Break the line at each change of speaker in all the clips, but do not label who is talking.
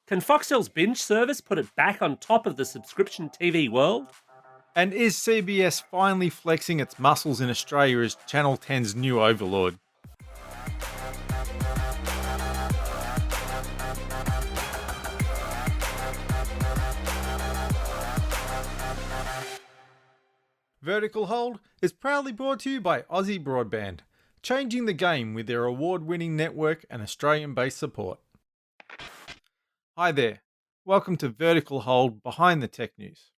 Can Foxtel's Binge service put it back on top of the subscription TV world?
And is CBS finally flexing its muscles in Australia as Channel 10's new overlord? Vertical Hold is proudly brought to you by Aussie Broadband, changing the game with their award-winning network and Australian-based support. Hi there, welcome to Vertical Hold Behind the Tech News,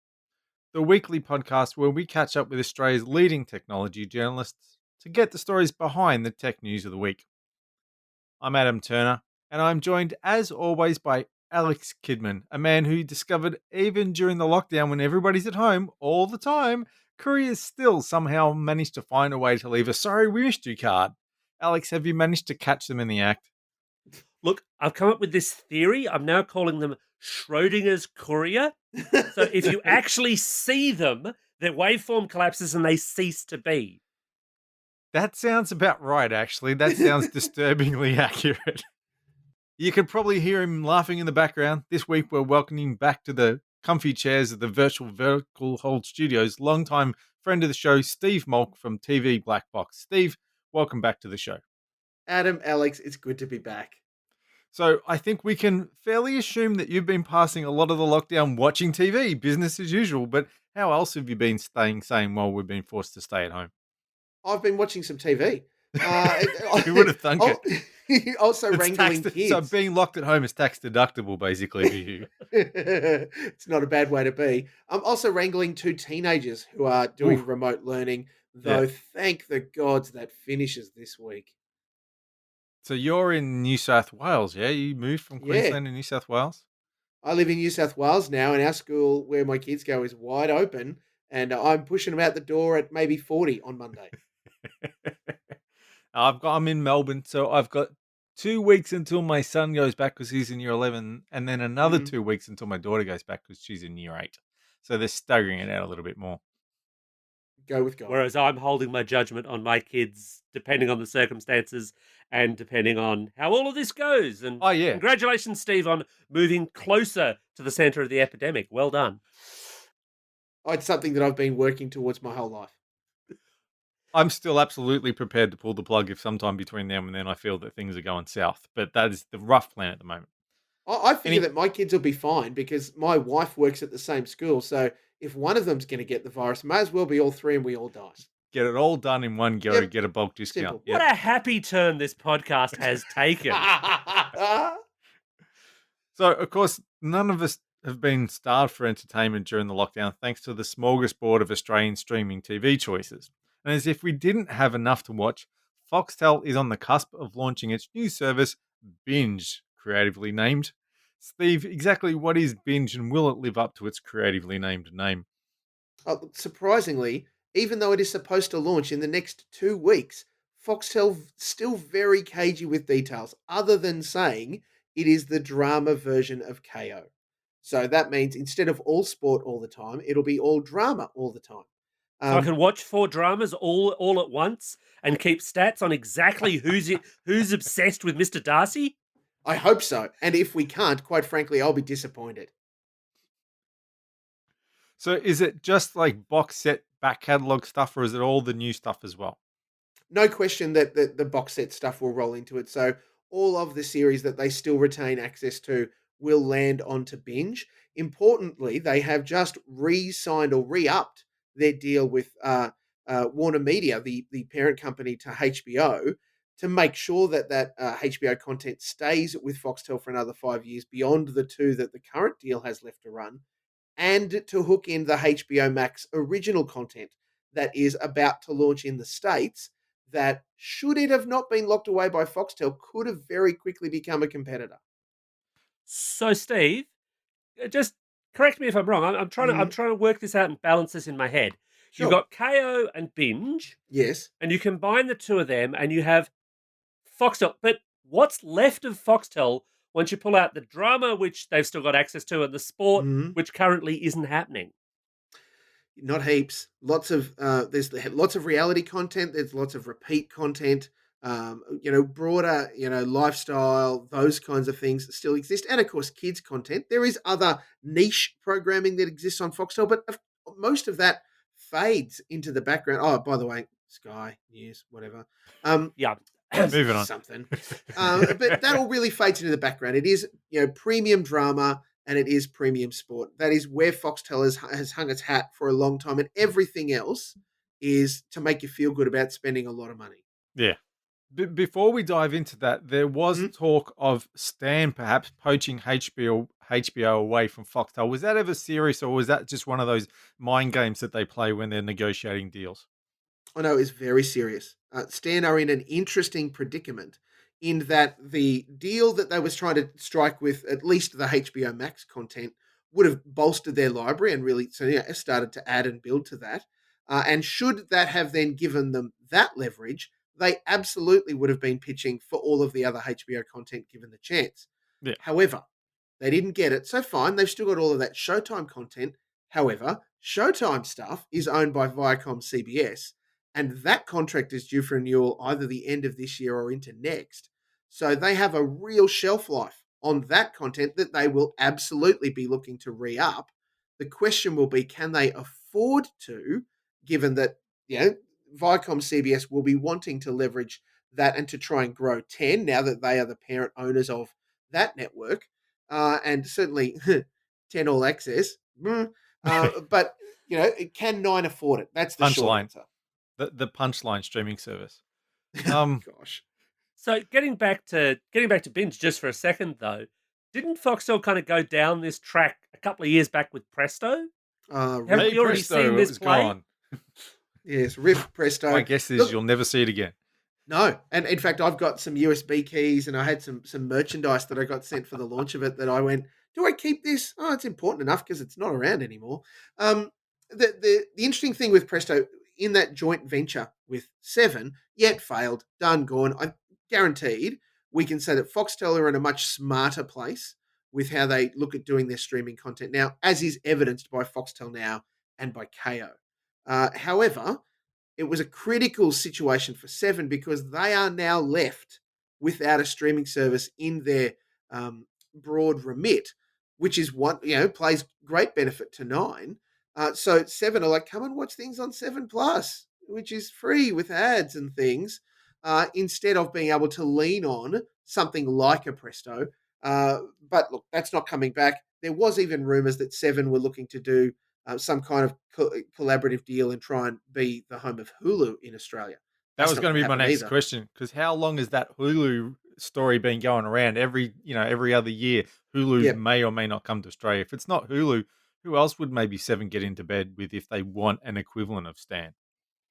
the weekly podcast where we catch up with Australia's leading technology journalists to get the stories behind the tech news of the week. I'm Adam Turner, and I'm joined as always by Alex Kidman, a man who discovered even during the lockdown when everybody's at home all the time, couriers still somehow managed to find a way to leave a "sorry we missed you" card. Alex, have you managed to catch them in the act?
Look, I've come up with this theory. I'm now calling them Schrodinger's courier. So if you actually see them, their waveform collapses and they cease to be.
That sounds about right, actually. That sounds disturbingly accurate. You can probably hear him laughing in the background. This week, we're welcoming back to the comfy chairs of the virtual Vertical Hold studios, longtime friend of the show, Steve Molk from TV Black Box. Steve, welcome back to the show.
Adam, Alex, it's good to be back.
So I think we can fairly assume that you've been passing a lot of the lockdown watching TV, business as usual. But how else have you been staying sane while we've been forced to stay at home?
I've been watching some TV.
Who would have thunk it?
Also wrangling kids.
So being locked at home is tax deductible, basically, for you.
It's not a bad way to be. I'm also wrangling two teenagers who are doing remote learning, though thank the gods that finishes this week.
So you're in New South Wales, yeah? You moved from Queensland to New South Wales?
I live in New South Wales now, and our school where my kids go is wide open, and I'm pushing them out the door at maybe 40 on Monday.
I'm in Melbourne, so I've got 2 weeks until my son goes back because he's in year 11, and then another 2 weeks until my daughter goes back because she's in year 8. So they're staggering it out a little bit more.
Go with God.
Whereas I'm holding my judgment on my kids, depending on the circumstances and depending on how all of this goes. And congratulations, Steve, on moving closer to the centre of the epidemic. Well done.
It's something that I've been working towards my whole life.
I'm still absolutely prepared to pull the plug if sometime between now and then I feel that things are going south. But that is the rough plan at the moment.
I figure that my kids will be fine because my wife works at the same school. So if one of them's going to get the virus, may as well be all three and we all die.
Get it all done in one go, get a bulk discount.
What a happy turn this podcast has taken.
So, of course, none of us have been starved for entertainment during the lockdown thanks to the smorgasbord of Australian streaming TV choices. And as if we didn't have enough to watch, Foxtel is on the cusp of launching its new service, Binge, creatively named. Steve, exactly what is Binge and will it live up to its creatively named name?
Surprisingly, even though it is supposed to launch in the next 2 weeks, Foxtel still very cagey with details, other than saying it is the drama version of KAYO. So that means instead of all sport all the time, it'll be all drama all the time.
So I can watch 4 dramas all at once and keep stats on exactly who's obsessed with Mr. Darcy?
I hope so. And if we can't, quite frankly, I'll be disappointed.
So is it just like Boxset back catalogue stuff, or is it all the new stuff as well?
No question that the Boxset stuff will roll into it. So all of the series that they still retain access to will land onto Binge. Importantly, they have just re-signed or re-upped their deal with Warner Media, the parent company to HBO, to make sure that HBO content stays with Foxtel for another 5 years beyond the 2 that the current deal has left to run, and to hook in the HBO Max original content that is about to launch in the States that, should it have not been locked away by Foxtel, could have very quickly become a competitor.
So, Steve, just correct me if I'm wrong. I'm trying to work this out and balance this in my head. Sure. You've got KAYO and Binge.
Yes.
And you combine the two of them and you have Foxtel. But what's left of Foxtel once you pull out the drama, which they've still got access to, and the sport, which currently isn't happening?
Not heaps. There's lots of reality content. There's lots of repeat content. broader, lifestyle, those kinds of things still exist. And of course, kids content. There is other niche programming that exists on Foxtel, but most of that fades into the background. Oh, by the way, Sky News, whatever.
Yeah.
Moving on.
Something. But that all really fades into the background. It is, premium drama and it is premium sport. That is where Foxtel has hung its hat for a long time, and everything else is to make you feel good about spending a lot of money.
Yeah. Before we dive into that, there was
Mhm.
talk of Stan perhaps poaching HBO away from Foxtel. Was that ever serious, or was that just one of those mind games that they play when they're negotiating deals?
I know is very serious. Stan are in an interesting predicament in that the deal that they was trying to strike with at least the HBO Max content would have bolstered their library and really started to add and build to that. And should that have then given them that leverage, they absolutely would have been pitching for all of the other HBO content given the chance.
Yeah.
However, they didn't get it. So fine, they've still got all of that Showtime content. However, Showtime stuff is owned by Viacom CBS, and that contract is due for renewal either the end of this year or into next. So they have a real shelf life on that content that they will absolutely be looking to re-up. The question will be, can they afford to, given that, Viacom CBS will be wanting to leverage that and to try and grow 10 now that they are the parent owners of that network, and certainly 10 All Access. But, can 9 afford it? That's the short
Punchline.
answer.
The Punchline streaming service.
Gosh.
So getting back to Binge just for a second though, didn't Foxtel kind of go down this track a couple of years back with Presto? Have
Rip,
we already
Presto,
seen
it
this
was
play?
gone.
yes, Rip Presto.
My guess is
Look,
you'll never see it again.
no, and in fact, I've got some USB keys, and I had some merchandise that I got sent for the launch of it. That I went, do I keep this? Oh, it's important enough because it's not around anymore. The interesting thing with Presto in that joint venture with Seven, yet failed, done, gone. I guaranteed we can say that Foxtel are in a much smarter place with how they look at doing their streaming content now, as is evidenced by Foxtel Now and by KAYO. However, it was a critical situation for Seven because they are now left without a streaming service in their broad remit, which is one, plays great benefit to Nine. So Seven are like, come and watch things on Seven Plus, which is free with ads and things, instead of being able to lean on something like a Presto. But look, that's not coming back. There was even rumors that Seven were looking to do some kind of collaborative deal and try and be the home of Hulu in Australia.
That
That's
was
not
going
going
to
to
be my
happen
next
either.
question, because how long has that Hulu story been going around? Every other year, Hulu
Yep.
may or may not come to Australia. If it's not Hulu, who else would maybe Seven get into bed with if they want an equivalent of Stan?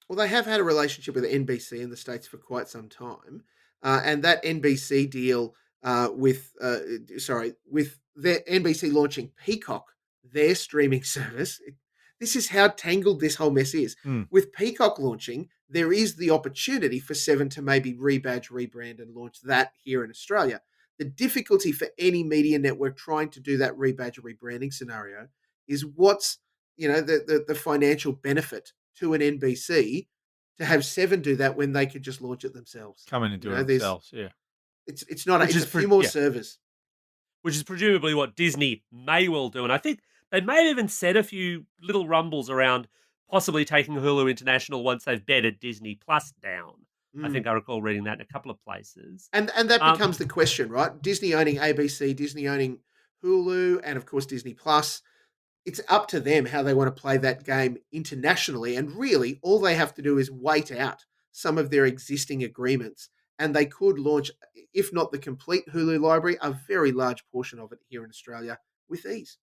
Well, they have had a relationship with NBC in the States for quite some time. And that NBC deal with their NBC launching Peacock, their streaming service. This is how tangled this whole mess is.
Hmm.
With Peacock launching, there is the opportunity for Seven to maybe rebadge, rebrand, and launch that here in Australia. The difficulty for any media network trying to do that rebadge or rebranding scenario is what's the financial benefit to an NBC to have Seven do that when they could just launch it themselves.
Come in and
You
do it
know, there's
themselves, yeah.
it's not
Which
it's
is
a few more
yeah,
servers.
which is presumably what Disney may well do. And I think they may have even said a few little rumbles around possibly taking Hulu international once they've bedded Disney Plus down. I
Mm.
think I recall reading that in a couple of places.
And that
Um,
becomes the question, right? Disney owning ABC, Disney owning Hulu, and of course Disney Plus. It's up to them how they want to play that game internationally. And really, all they have to do is wait out some of their existing agreements. And they could launch, if not the complete Hulu library, a very large portion of it here in Australia with ease.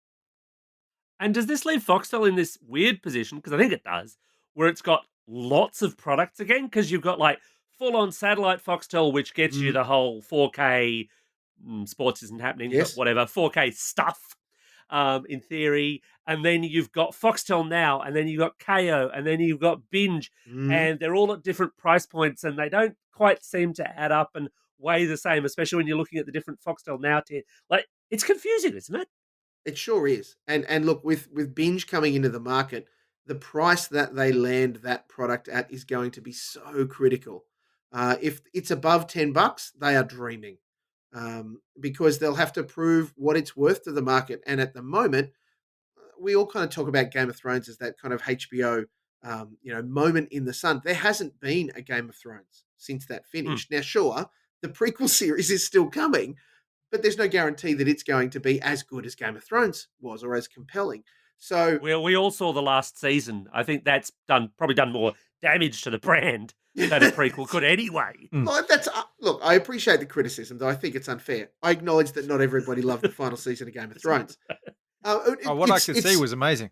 And does this leave Foxtel in this weird position? Because I think it does, where it's got lots of products again. Because you've got like full on satellite Foxtel, which gets you
Mm.
the whole 4K sports isn't happening, but
Yes.
whatever 4K stuff in theory. And then you've got Foxtel Now, and then you've got KO, and then you've got Binge,
Mm.
and they're all at different price points, and they don't quite seem to add up and weigh the same, especially when you're looking at the different Foxtel Now tier. Like it's confusing, isn't it?
It sure is. And look, with Binge coming into the market, the price that they land that product at is going to be so critical. If it's above $10, they are dreaming, because they'll have to prove what it's worth to the market. And at the moment, we all kind of talk about Game of Thrones as that kind of HBO, moment in the sun. There hasn't been a Game of Thrones since that
Mm.
finished. Now, sure, the prequel series is still coming, but there's no guarantee that it's going to be as good as Game of Thrones was or as compelling. So,
We all saw the last season. I think that's probably done more damage to the brand than a prequel could anyway.
like that's look. I appreciate the criticism, though I think it's unfair. I acknowledge that not everybody loved the final season of Game of Thrones.
Oh, what I could see was amazing.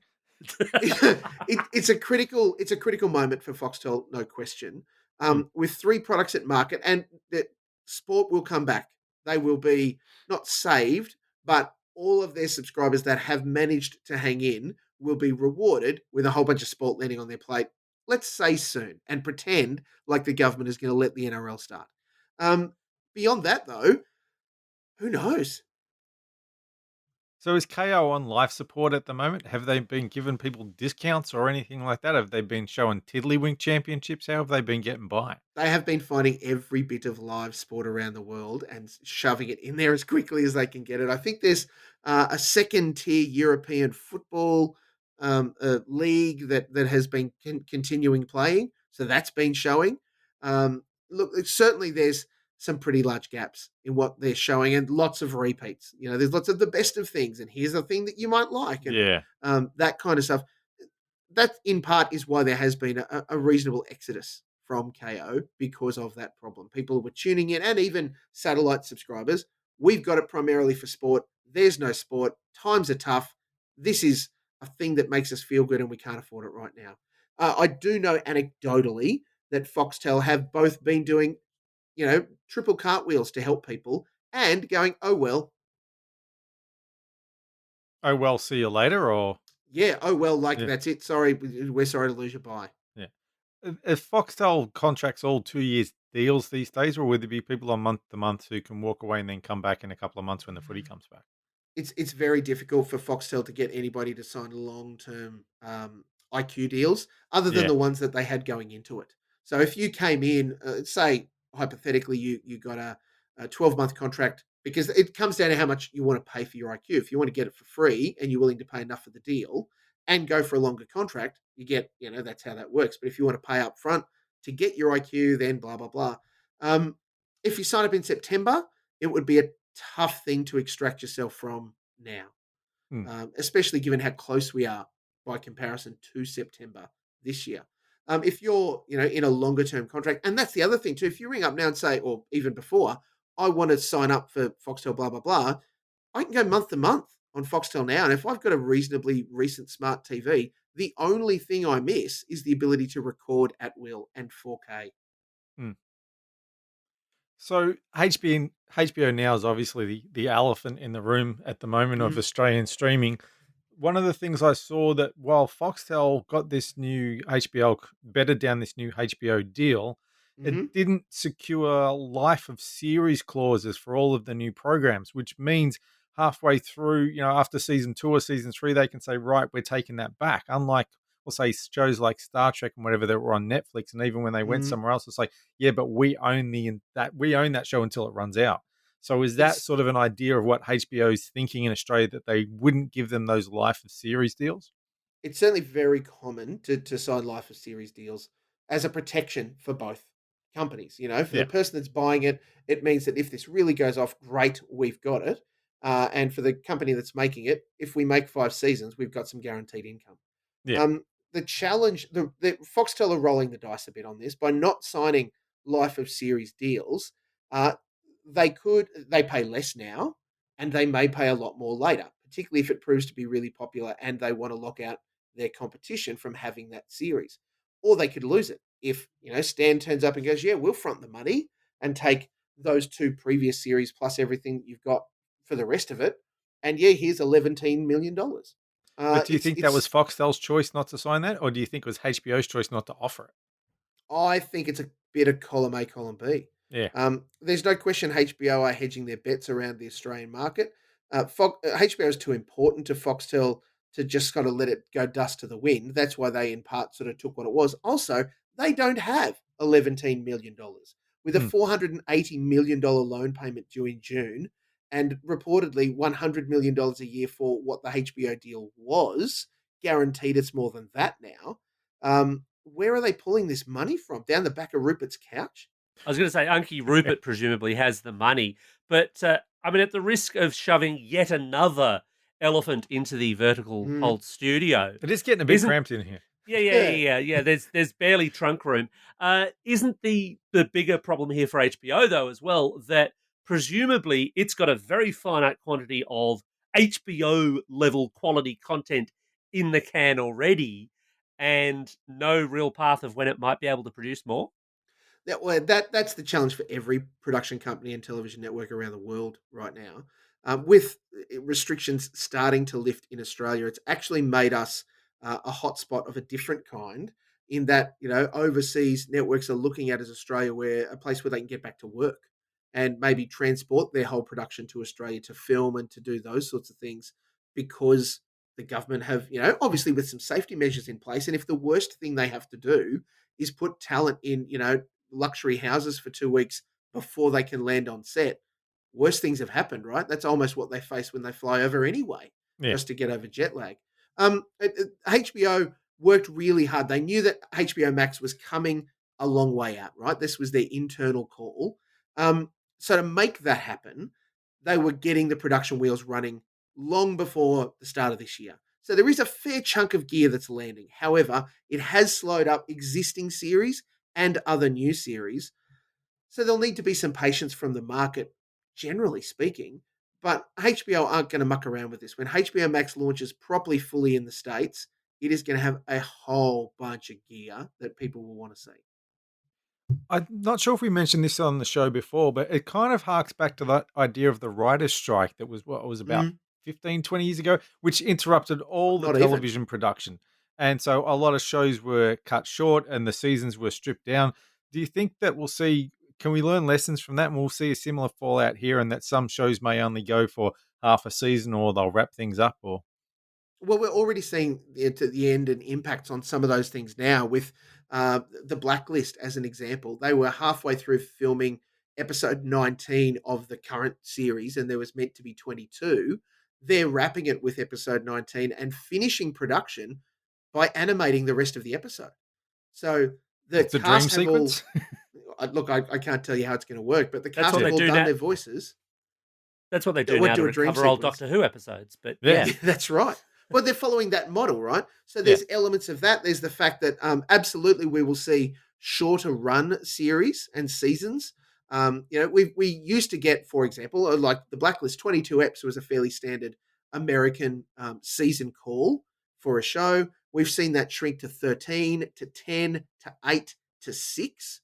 It's a critical moment for Foxtel, no question.
Mm.
With 3 products at market, and that sport will come back. They will be not saved, but all of their subscribers that have managed to hang in will be rewarded with a whole bunch of sport landing on their plate. Let's say soon, and pretend like the government is going to let the NRL start. Um, Beyond that, though, who knows?
So is KO on life support at the moment? Have they been giving people discounts or anything like that? Have they been showing Tiddlywink championships? How have they been getting by?
They have been finding every bit of live sport around the world and shoving it in there as quickly as they can get it. I think there's a second tier European football league that has been continuing playing, so that's been showing. Look, certainly there's some pretty large gaps in what they're showing, and lots of repeats. There's lots of the best of things, and here's a thing that you might like, and
Yeah.
that kind of stuff. That in part is why there has been a reasonable exodus from KO because of that problem. People were tuning in, and even satellite subscribers. We've got it primarily for sport. There's no sport. Times are tough. This is a thing that makes us feel good, and we can't afford it right now. I do know anecdotally that Foxtel have both been doing, triple cartwheels to help people and going, oh, well,
Oh, well, see you later, or
yeah, oh, well, like
yeah,
that's it. Sorry, we're sorry to lose you. Bye.
yeah. If Foxtel contracts all 2 years deals these days, or would there be people on month to month who can walk away and then come back in a couple of months when the footy comes back?
It's very difficult for Foxtel to get anybody to sign long-term, IQ deals other than
Yeah,
the ones that they had going into it. So if you came in, say, hypothetically, you got a 12-month contract, because it comes down to how much you wanna pay for your IQ. If you wanna get it for free and you're willing to pay enough for the deal and go for a longer contract, you get, that's how that works. But if you wanna pay up front to get your IQ, then blah, blah, blah. Um, if you sign up in September, it would be a tough thing to extract yourself from now,
mm,
especially given how close we are by comparison to September this year. If you're, in a longer term contract, and that's the other thing too. If you ring up now and say, or even before, I want to sign up for Foxtel, blah blah blah, I can go month to month on Foxtel now, and if I've got a reasonably recent smart TV, the only thing I miss is the ability to record at will and 4K.
mm. So HBO now is obviously the elephant in the room at the moment of
Mm-hmm.
Australian streaming. One of the things I saw that while Foxtel got this new HBO, bedded down this new HBO deal, it
Mm-hmm.
didn't secure life of series clauses for all of the new programs, which means halfway through, after season 2 or season 3, they can say, right, we're taking that back. Unlike, we'll say, shows like Star Trek and whatever that were on Netflix, and even when they went
Mm-hmm.
somewhere else, it's like, yeah, but we own that show until it runs out. So is that
It's
sort of an idea of what HBO is thinking in Australia, that they wouldn't give them those life of series deals?
it's certainly very common to sign life of series deals as a protection for both companies. For the
Yeah,
person that's buying it, it means that if this really goes off, great, we've got it. And for the company that's making it, if we make 5 seasons, we've got some guaranteed income.
yeah.
The challenge, the Foxtel are rolling the dice a bit on this by not signing life of series deals. Uh, they pay less now, and they may pay a lot more later, particularly if it proves to be really popular and they want to lock out their competition from having that series. Or they could lose it if, Stan turns up and goes, yeah, we'll front the money and take those 2 previous series plus everything you've got for the rest of it. And yeah, here's $11 million.
But do you think that was
It's
Foxtel's choice not to sign that, or do you think it was HBO's choice not to offer it?
I think it's a bit of column A, column B.
Yeah,
There's no question HBO are hedging their bets around the Australian market. HBO is too important to Foxtel to just kind of let it go dust to the wind. That's why they, in part, sort of took what it was. Also, they don't have $11 million. with a $480 million loan payment due in June, and reportedly $100 million a year for what the HBO deal was. Guaranteed it's more than that now. Where are they pulling this money from? Down the back of Rupert's couch?
I was going to say, Unky Rupert presumably has the money, but I mean, at the risk of shoving yet another elephant into the vertical hold studio,
It is getting a bit cramped in here.
Yeah. There's barely trunk room. Isn't the bigger problem here for HBO though as well that presumably it's got a very finite quantity of HBO level quality content in the can already, and no real path of when it might be able to produce more?
That's the challenge for every production company and television network around the world right now. With restrictions starting to lift in Australia, it's actually made us a hotspot of a different kind. In that, overseas networks are looking at as Australia, where a place where they can get back to work and maybe transport their whole production to Australia to film and to do those sorts of things, because the government have, obviously with some safety measures in place. And if the worst thing they have to do is put talent in, luxury houses for 2 weeks before they can land on set, worse things have happened, right? That's almost what they face when they fly over anyway, just to get over jet lag. HBO worked really hard. They knew that HBO Max was coming a long way out, right? This was their internal call. So to make that happen, they were getting the production wheels running long before the start of this year. So there is a fair chunk of gear that's landing. However, it has slowed up existing series and other new series. So there'll need to be some patience from the market, generally speaking. But HBO aren't going to muck around with this. When HBO Max launches properly fully in the States, it is going to have a whole bunch of gear that people will want to see.
I'm not sure if we mentioned this on the show before, but it kind of harks back to that idea of the writer's strike that was what it was about 15, 20 years ago, which interrupted all the television production. And so a lot of shows were cut short and the seasons were stripped down. Do you think that can we learn lessons from that and we'll see a similar fallout here, and that some shows may only go for half a season or they'll wrap things up? Or
Well, we're already seeing it at the end and impacts on some of those things now with the Blacklist as an example. They were halfway through filming episode 19 of the current series, and there was meant to be 22. They're wrapping it with episode 19 and finishing production by animating the rest of the episode. So the
it's a dream sequence.
I can't tell you how it's going to work, but the cast have all done their voices.
That's what they do now to recover old Doctor Who episodes. But yeah.
That's right. Well, they're following that model, right? So there's elements of that. There's the fact that absolutely we will see shorter run series and seasons. We used to get, for example, like the Blacklist, 22 eps was a fairly standard American season call for a show. We've seen that shrink to 13, to 10, to 8, to 6.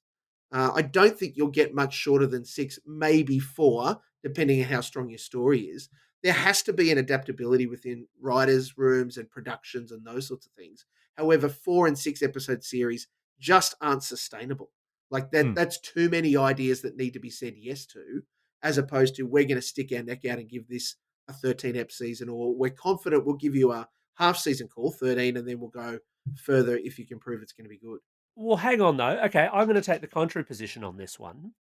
I don't think you'll get much shorter than 6, maybe 4, depending on how strong your story is. There has to be an adaptability within writers' rooms and productions and those sorts of things. However, 4 and 6 episode series just aren't sustainable. Like that's too many ideas that need to be said yes to, as opposed to we're going to stick our neck out and give this a 13 ep season, or we're confident we'll give you a half season call, 13, and then we'll go further if you can prove it's going to be good.
Well, hang on though. Okay, I'm going to take the contrary position on this one.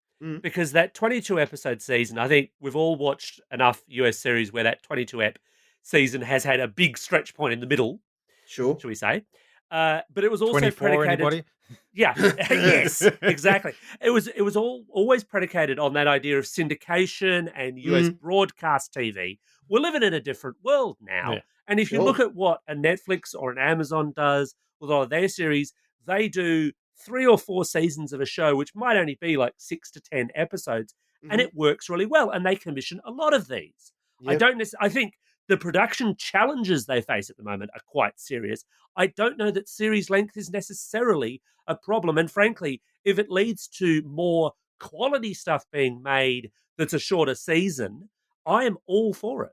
Because that 22 episode season, I think we've all watched enough US series where that 22 ep season has had a big stretch point in the middle.
Sure.
Shall we say? But it was also predicated.
Anybody?
Yeah. Yes. Exactly. It was always predicated on that idea of syndication and US broadcast TV. We're living in a different world now. Yeah. And if you look at what a Netflix or an Amazon does with all of their series, they do 3 or 4 seasons of a show, which might only be like 6 to 10 episodes, and it works really well. And they commission a lot of these. Yep. I think the production challenges they face at the moment are quite serious. I don't know that series length is necessarily a problem. And frankly, if it leads to more quality stuff being made that's a shorter season, I am all for it.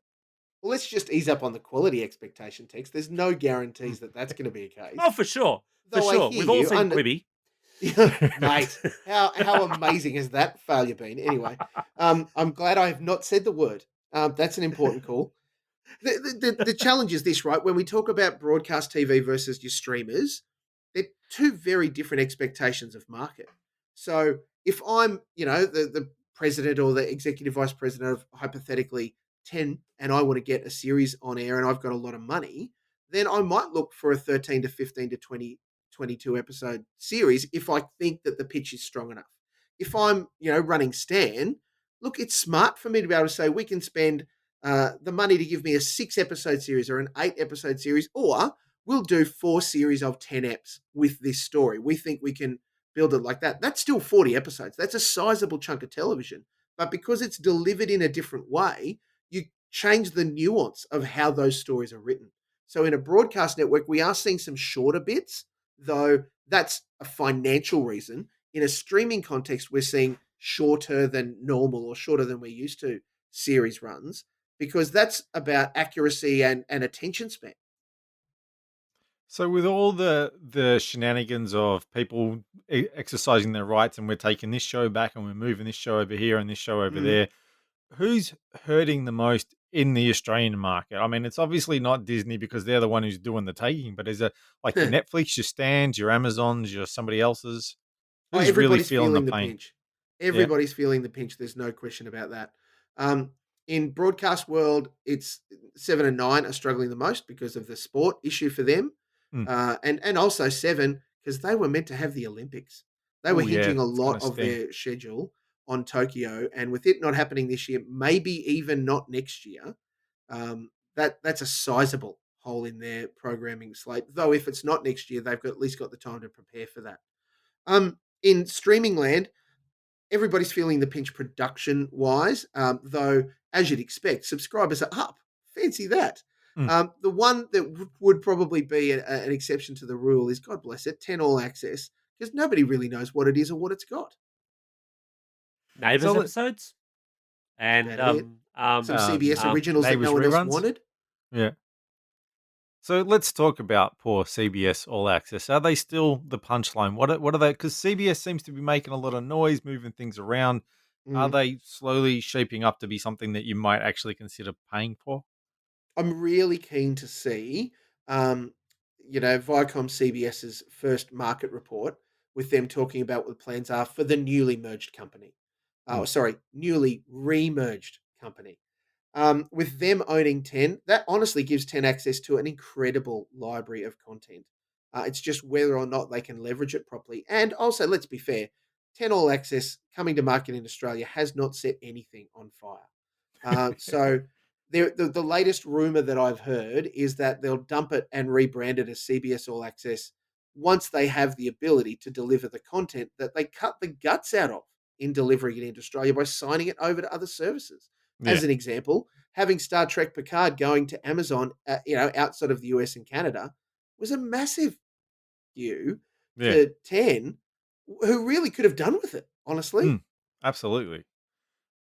Well, let's just ease up on the quality expectation, Tex. There's no guarantees that that's going to be a case.
Oh, for sure. For sure. We've all seen Quibi.
Mate, how amazing has that failure been? Anyway, I'm glad I have not said the word. That's an important call. The challenge is this, right? When we talk about broadcast TV versus your streamers, they're two very different expectations of market. So if I'm, the president or the executive vice president of hypothetically 10 and I want to get a series on air and I've got a lot of money, then I might look for a 13 to 15 to 20, 22 episode series if I think that the pitch is strong enough. If I'm, running Stan, look, it's smart for me to be able to say we can spend the money to give me a 6 episode series or an 8 episode series, or we'll do 4 series of 10 eps with this story. We think we can build it like that. That's still 40 episodes. That's a sizable chunk of television. But because it's delivered in a different way, you change the nuance of how those stories are written. So in a broadcast network, we are seeing some shorter bits, though that's a financial reason. In a streaming context, we're seeing shorter than normal or shorter than we're used to series runs, because that's about accuracy and attention span.
So with all the shenanigans of people exercising their rights, and we're taking this show back, and we're moving this show over here and this show over
Mm.
there, who's hurting the most in the Australian market? I mean, it's obviously not Disney because they're the one who's doing the taking, but is it like your Netflix, your Stans, your Amazons, your somebody else's?
Oh,
Who's really
everybody's
feeling the
feeling the
pain?
pinch.
Yeah.
Everybody's feeling the pinch. There's no question about that. In broadcast world, it's 7 and 9 are struggling the most because of the sport issue for them,
Mm.
and also 7 because they were meant to have the Olympics. They were
Oh, yeah.
hinging a
It's going
lot
to
of
sting.
their schedule on Tokyo, and with it not happening this year, maybe even not next year, that's a sizable hole in their programming slate. Though if it's not next year, they've got at least got the time to prepare for that. In streaming land, everybody's feeling the pinch production wise, though, as you'd expect, subscribers are up. Fancy that.
Mm.
The one that would probably be an exception to the rule is, God bless it, 10 All Access, because nobody really knows what it is or what it's got.
Neighbours
So
episodes
That's
and
about it. Some CBS originals that
Neighbours
no one else
reruns.
wanted.
Yeah. So let's talk about poor CBS All Access. Are they still the punchline? What are they? Because CBS seems to be making a lot of noise, moving things around. Are
Mm.
they slowly shaping up to be something that you might actually consider paying for?
I'm really keen to see, um, Viacom CBS's first market report with them talking about what the plans are for the newly merged company.
Mm.
Sorry, newly re-merged company. With them owning 10, that honestly gives 10 access to an incredible library of content. It's just whether or not they can leverage it properly. And also, let's be fair, 10 All Access coming to market in Australia has not set anything on fire. So the latest rumor that I've heard is that they'll dump it and rebrand it as CBS All Access once they have the ability to deliver the content that they cut the guts out of in delivering it into Australia by signing it over to other services.
Yeah.
As an example, having Star Trek Picard going to Amazon, outside of the US and Canada, was a massive you
Yeah.
to 10, who really could have done with it, honestly.
Mm. Absolutely.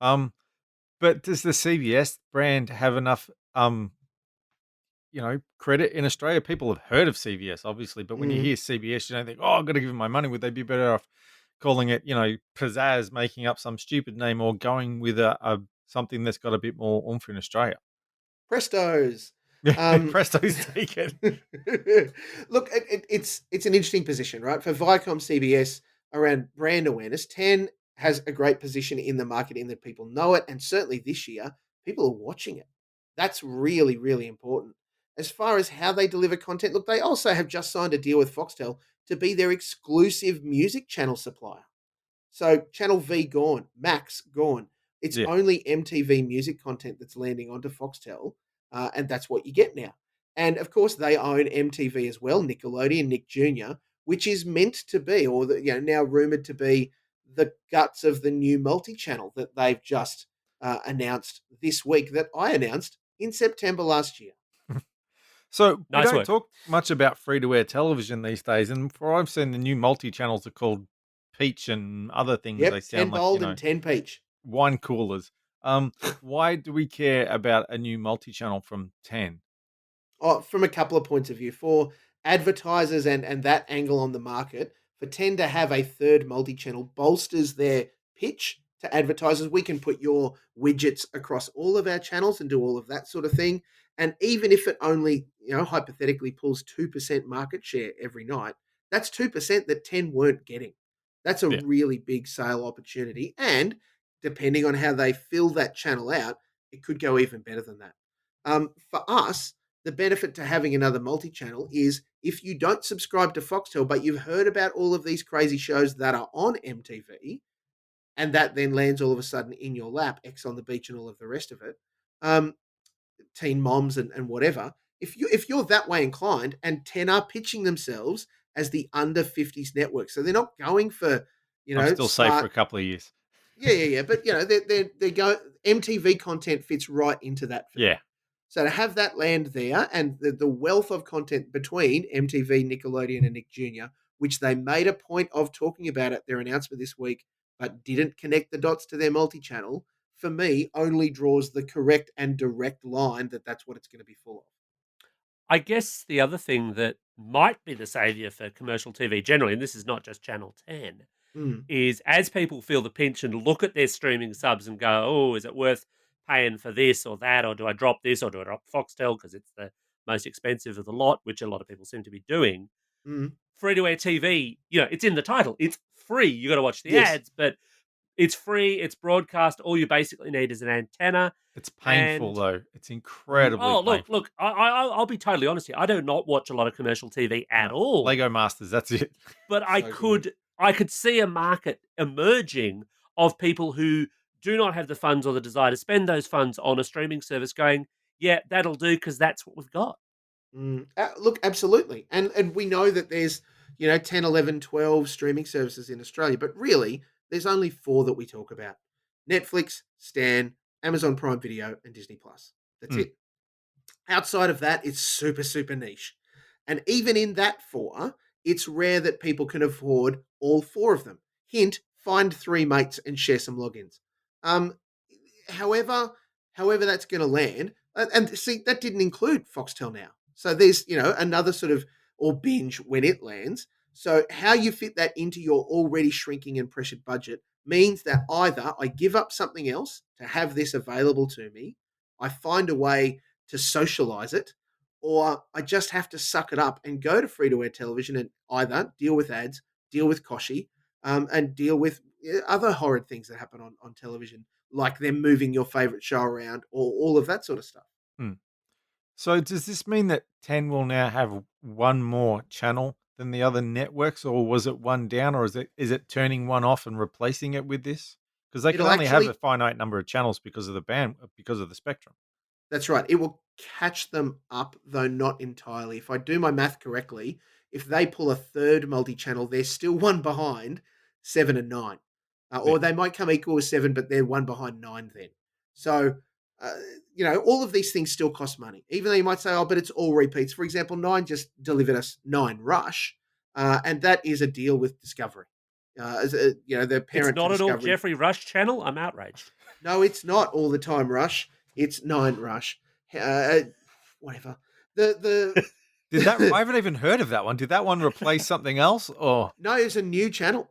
Um, but does the CBS brand have enough credit in Australia? People have heard of CBS, obviously, but when you
Mm.
hear CBS, you don't think, oh, I've got to give them my money. Would they be better off calling it, pizzazz, making up some stupid name, or going with a something that's got a bit more oomph in Australia?
Prestos.
Yeah,
Um,
Presto's taken.
Look, it's an interesting position, right? For Viacom CBS around brand awareness, 10 has a great position in the market in that people know it, and certainly this year, people are watching it. That's really, really important. As far as how they deliver content, look, they also have just signed a deal with Foxtel to be their exclusive music channel supplier. So Channel V gone, Max gone. It's
Yeah.
only MTV music content that's landing onto Foxtel, and that's what you get now. And of course, they own MTV as well, Nickelodeon, Nick Jr., which is meant to be, or now rumored to be, the guts of the new multi-channel that they've just announced this week. That I announced in September last year.
So we
Nice
don't
work.
talk much about free to air television these days, and for I've seen the new multi channels are called Peach and other things. They
Yep, 10
sound like
bold and 10 peach.
wine coolers. Why do we care about a new multi channel from 10?
Oh, from a couple of points of view. For advertisers and that angle on the market, for 10 to have a third multi-channel bolsters their pitch to advertisers. We can put your widgets across all of our channels and do all of that sort of thing. And even if it only, hypothetically pulls 2% market share every night, that's 2% that 10 weren't getting. That's a
Yeah.
really big sale opportunity. And depending on how they fill that channel out, it could go even better than that. For us, the benefit to having another multi-channel is if you don't subscribe to Foxtel, but you've heard about all of these crazy shows that are on MTV, and that then lands all of a sudden in your lap, X on the Beach and all of the rest of it, um, Teen Moms and whatever. If you're that way inclined, and 10 are pitching themselves as the under 50s network, so they're not going for
I'm still safe for
smart.
a couple of years.
Yeah. But they go MTV content fits right into that for them.
Yeah.
So to have that land there and the wealth of content between MTV, Nickelodeon, and Nick Jr., which they made a point of talking about at their announcement this week, but didn't connect the dots to their multi-channel, for me, only draws the correct and direct line that that's what it's going to be full of.
I guess the other thing that might be the savior for commercial TV generally, and this is not just Channel 10,
Mm,
is as people feel the pinch and look at their streaming subs and go, oh, is it worth paying for this or that? Or do I drop this or do I drop Foxtel because it's the most expensive of the lot, which a lot of people seem to be doing?
mm.
Free to air TV, it's in the title. It's free. You got to watch the
Yes.
ads, but it's free. It's broadcast. All you basically need is an antenna.
It's painful,
And
though. It's incredibly painful.
look. I'll be totally honest here. I do not watch a lot of commercial TV at
No.
all.
Lego Masters, that's it.
But
So good.
I could see a market emerging of people who do not have the funds or the desire to spend those funds on a streaming service going, yeah, that'll do because that's what we've got.
Look, absolutely. And we know that there's, 10, 11, 12 streaming services in Australia, but really there's only four that we talk about. Netflix, Stan, Amazon Prime Video, and Disney Plus. That's
Mm.
it. Outside of that, it's super, super niche. And even in that four, it's rare that people can afford all four of them. Hint, find three mates and share some logins. Um, however, however that's going to land, and see, that didn't include Foxtel now. So there's, another sort of, or Binge when it lands. So how you fit that into your already shrinking and pressured budget means that either I give up something else to have this available to me, I find a way to socialize it, or I just have to suck it up and go to free to air television and either deal with ads, deal with Koshi, and deal with other horrid things that happen on television, like them moving your favorite show around or all of that sort of stuff.
Mm. So does this mean that 10 will now have one more channel than the other networks, or was it one down, or is it turning one off and replacing it with this? Because they can
It'll
only have a
actually,
finite number of channels because of because of the spectrum.
that's right. It will catch them up, though not entirely. If I do my math correctly, if they pull a third multi-channel, they're still one behind 7 and 9.
Yeah.
Or they might come equal with 7, but they're one behind 9 then. So, uh, all of these things still cost money. Even though you might say, oh, but it's all repeats. For example, 9 just delivered us 9 Rush, and that is a deal with Discovery. The
It's
parent to
not at all
Discovery.
Jeffrey Rush channel. I'm outraged.
No, it's not all the time Rush. It's 9 Rush. Uh, Whatever. The
Did that? I haven't even heard of that one. Did that one replace something else? Or
No, it's a new channel.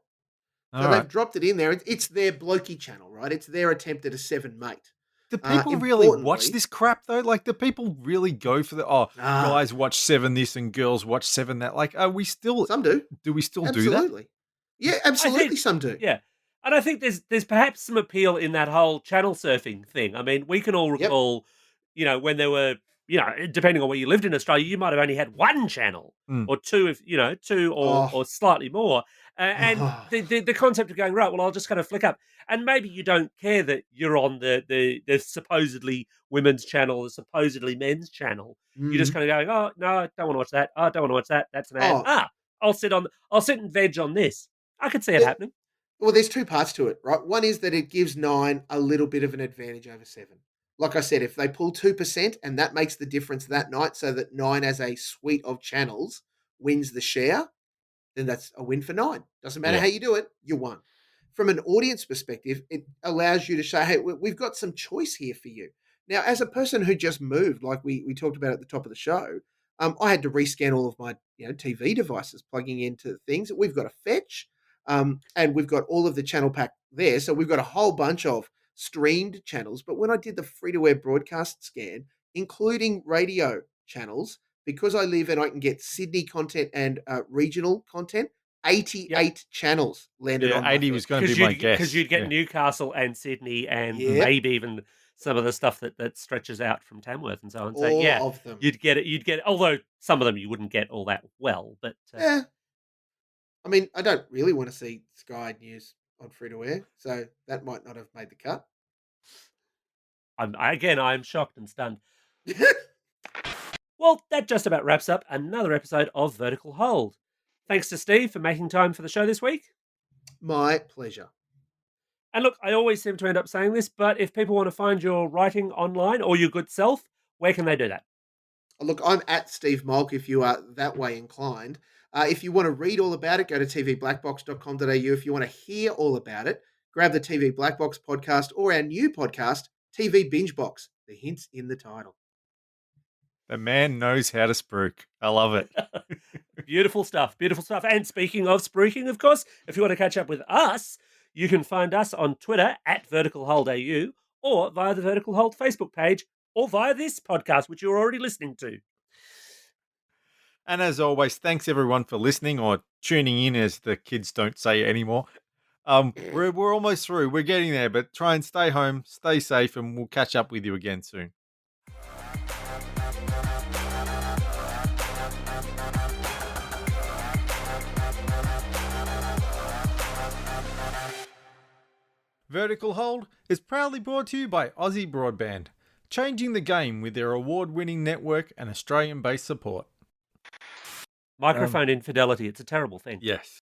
So
all
they've
right.
dropped it in there. It's their blokey channel, right? It's their attempt at a 7 mate.
Do people really watch
Importantly,
this crap though? Like, do people really go for
ah,
guys watch 7 this and girls watch 7 that? Like, are we still?
some do.
Do we still do that?
Absolutely. Yeah,
I
absolutely.
think,
Some do.
yeah. And I think there's perhaps some appeal in that whole channel surfing thing. I mean, we can all
Yep.
recall, when there were, depending on where you lived in Australia, you might have only had one channel
Mm.
or two, if two
Oh,
or slightly more. And
oh,
the concept of going, right, well, I'll just kind of flick up, and maybe you don't care that you're on the supposedly women's channel, the supposedly men's channel. You're just
mm,
kind of going, oh no, I don't want to watch that. Oh, I don't want to watch that. That's an ad.
oh.
I'll sit and veg on this. I could see it
There-
happening.
Well, there's two parts to it, right? One is that it gives 9 a little bit of an advantage over 7. Like I said, if they pull 2% and that makes the difference that night so that 9 as a suite of channels wins the share, then that's a win for 9. Doesn't matter
Yeah.
how you do it, you won. From an audience perspective, it allows you to say, hey, we've got some choice here for you. Now, as a person who just moved, like we talked about at the top of the show, I had to rescan all of my TV devices, plugging into things. We've got a Fetch, and we've got all of the channel pack there. So we've got a whole bunch of streamed channels. But when I did the free-to-air broadcast scan, including radio channels, because I live and I can get Sydney content and regional content, 88 channels landed on my
80 was going to be my guess.
Because you'd get Newcastle and Sydney and
Yep.
maybe even some of the stuff that stretches out from Tamworth and so on. So
All of them.
you'd get it. Although some of them you wouldn't get all that well, but
Yeah. I mean, I don't really want to see Sky News on free to air, so that might not have made the cut.
I'm shocked and stunned. Well, that just about wraps up another episode of Vertical Hold. Thanks to Steve for making time for the show this week.
My pleasure.
And look, I always seem to end up saying this, but if people want to find your writing online or your good self, where can they do that?
Look, I'm at Steve Molk if you are that way inclined. If you want to read all about it, go to tvblackbox.com.au. If you want to hear all about it, grab the TV Black Box podcast or our new podcast, TV Binge Box. The hint's in the title.
The man knows how to spruik. I love it.
Beautiful stuff. Beautiful stuff. And speaking of spruiking, of course, if you want to catch up with us, you can find us on Twitter at VerticalHoldAU or via the Vertical Hold Facebook page or via this podcast, which you're already listening to.
And as always, thanks everyone for listening or tuning in, as the kids don't say anymore. We're almost through. We're getting there, but try and stay home, stay safe, and we'll catch up with you again soon. Vertical Hold is proudly brought to you by Aussie Broadband, changing the game with their award-winning network and Australian-based support.
Microphone infidelity, it's a terrible thing.
Yes.